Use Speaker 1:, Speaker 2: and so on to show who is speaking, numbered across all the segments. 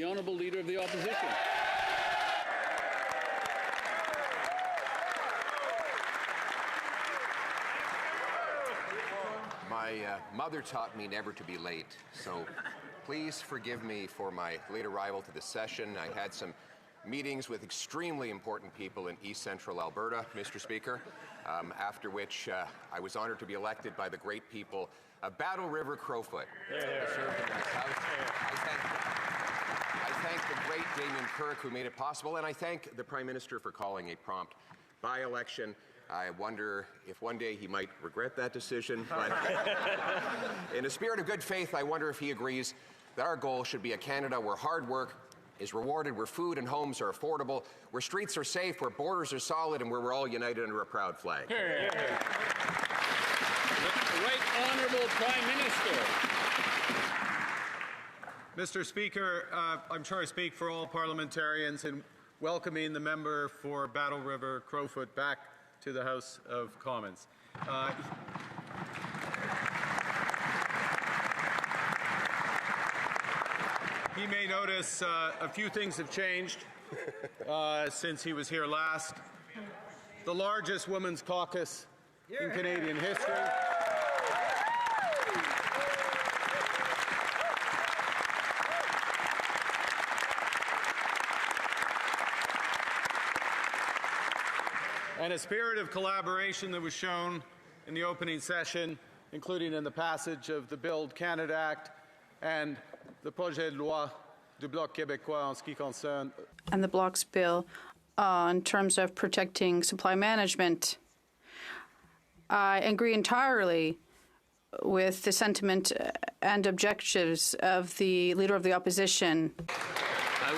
Speaker 1: The Honourable Leader of the Opposition.
Speaker 2: My mother taught me never to be late, so please forgive me for my late arrival to the session. I had some meetings with extremely important people in East Central Alberta, Mr. Speaker, after which I was honored to be elected by the great people of Battle River Crowfoot. I served in this House. I thank the great Damien Kirk who made it possible, and I thank the Prime Minister for calling a prompt by-election. I wonder if one day he might regret that decision, but in a spirit of good faith, I wonder if he agrees that our goal should be a Canada where hard work is rewarded, where food and homes are affordable, where streets are safe, where borders are solid, and where we're all united under a proud flag.
Speaker 1: The Right Honourable Prime Minister.
Speaker 3: Mr. Speaker, I'm sure I speak for all parliamentarians in welcoming the member for Battle River Crowfoot back to the House of Commons. He may notice a few things have changed since he was here last. The largest women's caucus in Canadian history. And a spirit of collaboration that was shown in the opening session, including in the passage of the Build Canada Act and the projet de loi du Bloc québécois en ce qui concerne.
Speaker 4: And the Bloc's bill in terms of protecting supply management. I agree entirely with the sentiment and objectives of the Leader of the Opposition.
Speaker 1: I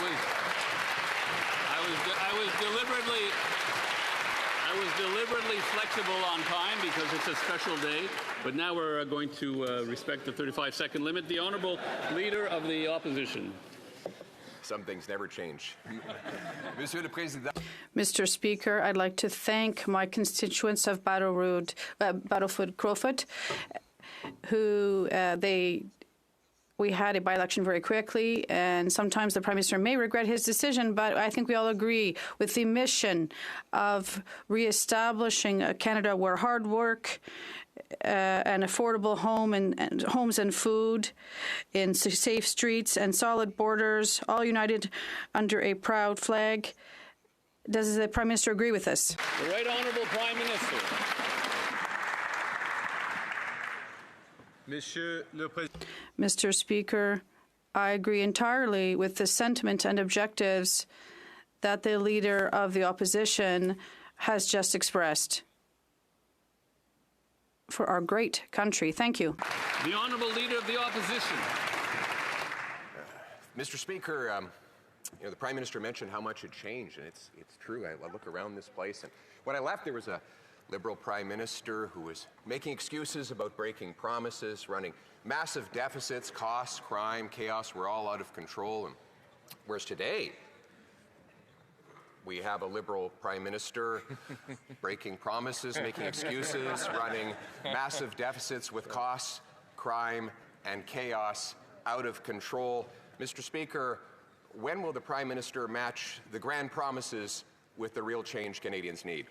Speaker 1: was deliberately flexible on time because it's a special day, but now we're going to respect the 35-second limit. The Honourable Leader of the Opposition.
Speaker 2: Some things never change. Monsieur le Président.
Speaker 4: Mr. Speaker, I'd like to thank my constituents of Battlefoot Crowfoot, who we had a by-election very quickly, and sometimes the Prime Minister may regret his decision, but I think we all agree with the mission of re-establishing a Canada where hard work, an affordable home and homes and food, in safe streets and solid borders, all united under a proud flag. Does the Prime Minister agree with this?
Speaker 1: The Right Honourable Prime Minister.
Speaker 4: Mr. Speaker, I agree entirely with the sentiment and objectives that the Leader of the Opposition has just expressed for our great country. Thank you.
Speaker 1: The Honourable Leader of the Opposition.
Speaker 2: Mr. Speaker, the Prime Minister mentioned how much had changed, and it's true. I look around this place, and when I left, there was a Liberal Prime Minister who was making excuses about breaking promises, running massive deficits, costs, crime, chaos were all out of control. And whereas today, we have a Liberal Prime Minister breaking promises, making excuses, running massive deficits with costs, crime, and chaos out of control. Mr. Speaker, when will the Prime Minister match the grand promises with the real change Canadians need?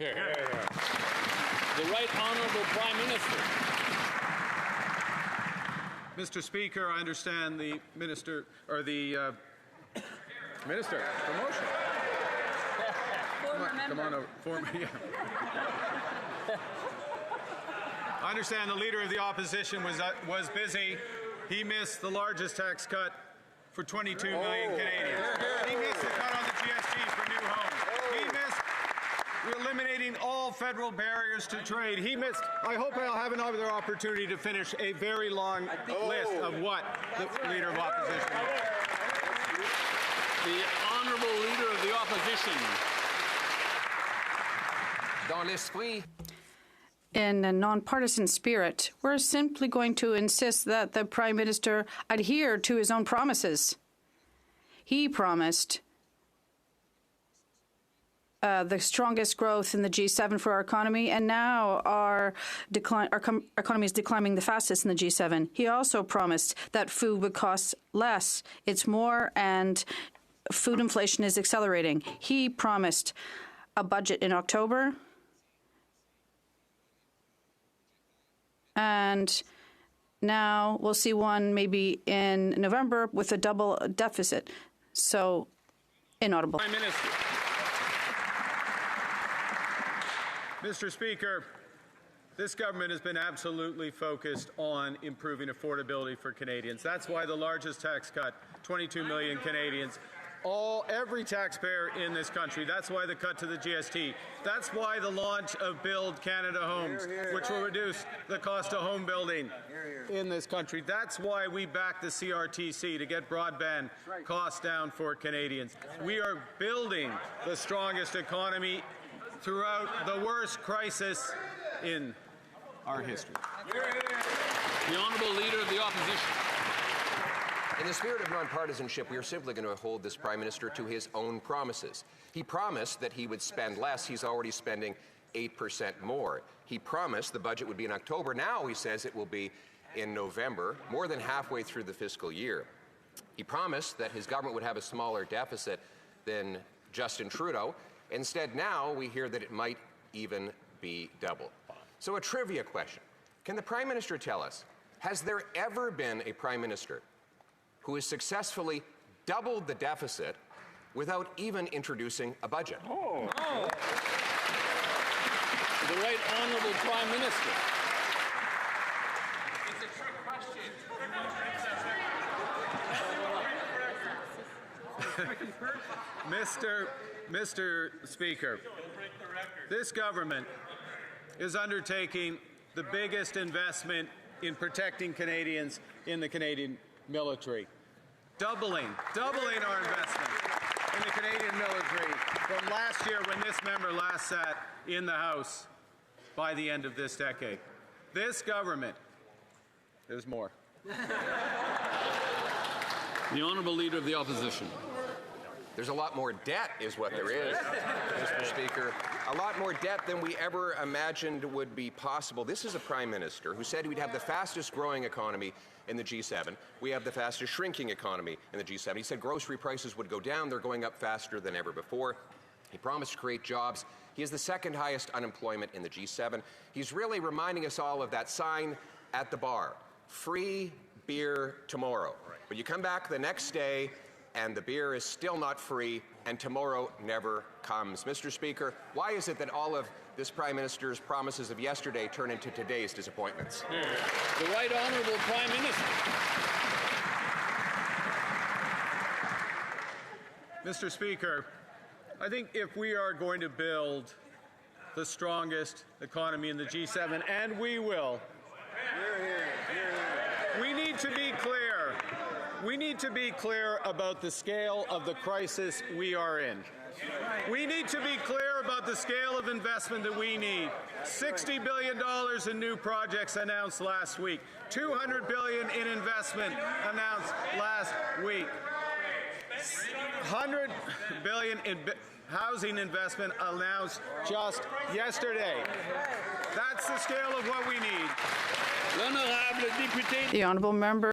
Speaker 1: The Right Honourable Prime Minister.
Speaker 3: Mr. Speaker, I understand the Minister, or the Minister, promotion. Come on over. Yeah. I understand the Leader of the Opposition was busy. He missed the largest tax cut for 22 million Canadians. He missed the cut on the GST for new homes. He missed eliminating all federal barriers to trade. He missed. I hope I'll have another opportunity to finish a very long list of what the Leader of Opposition.
Speaker 1: The Honourable Leader of the Opposition.
Speaker 2: Dans l'esprit.
Speaker 4: In a nonpartisan spirit, we're simply going to insist that the Prime Minister adhere to his own promises. He promised the strongest growth in the G7 for our economy, and now our economy is declining the fastest in the G7. He also promised that food would cost less. It's more, and food inflation is accelerating. He promised a budget in October, and now we'll see one maybe in November with a double deficit. So, inaudible.
Speaker 1: Prime Minister.
Speaker 3: Mr. Speaker, this government has been absolutely focused on improving affordability for Canadians. That's why the largest tax cut, 22 million Canadians, every taxpayer in this country. That's why the cut to the GST. That's why the launch of Build Canada Homes, which will reduce the cost of home building in this country. That's why we back the CRTC to get broadband costs down for Canadians. We are building the strongest economy throughout the worst crisis in our history.
Speaker 1: The Honourable Leader of the Opposition.
Speaker 2: In the spirit of nonpartisanship, we are simply going to hold this Prime Minister to his own promises. He promised that he would spend less. He's already spending 8% more. He promised the budget would be in October. Now he says it will be in November, more than halfway through the fiscal year. He promised that his government would have a smaller deficit than Justin Trudeau. Instead, now we hear that it might even be double. So a trivia question. Can the Prime Minister tell us, has there ever been a Prime Minister who has successfully doubled the deficit without even introducing a budget?
Speaker 1: The Right Honourable Prime Minister.
Speaker 5: It's a trick question.
Speaker 3: Mr. Speaker, this government is undertaking the biggest investment in protecting Canadians in the Canadian military. Doubling our investment in the Canadian military from last year when this member last sat in the House by the end of this decade. This government, there's more.
Speaker 1: The Honourable Leader of the Opposition.
Speaker 2: There's a lot more debt is what there is, Mr. Speaker. A lot more debt than we ever imagined would be possible. This is a Prime Minister who said we'd have the fastest growing economy in the G7. We have the fastest shrinking economy in the G7. He said grocery prices would go down. They're going up faster than ever before. He promised to create jobs. He has the second highest unemployment in the G7. He's really reminding us all of that sign at the bar, free beer tomorrow. But you come back the next day and the beer is still not free, and tomorrow never comes. Mr. Speaker, why is it that all of this Prime Minister's promises of yesterday turn into today's disappointments?
Speaker 1: The Right Honourable Prime Minister.
Speaker 3: Mr. Speaker, I think if we are going to build the strongest economy in the G7, and we will, we need to be clear. We need to be clear about the scale of the crisis we are in. We need to be clear about the scale of investment that we need. $60 billion in new projects announced last week. $200 billion in investment announced last week. $100 billion in housing investment announced just yesterday. That's the scale of what we need.
Speaker 4: The Honourable Member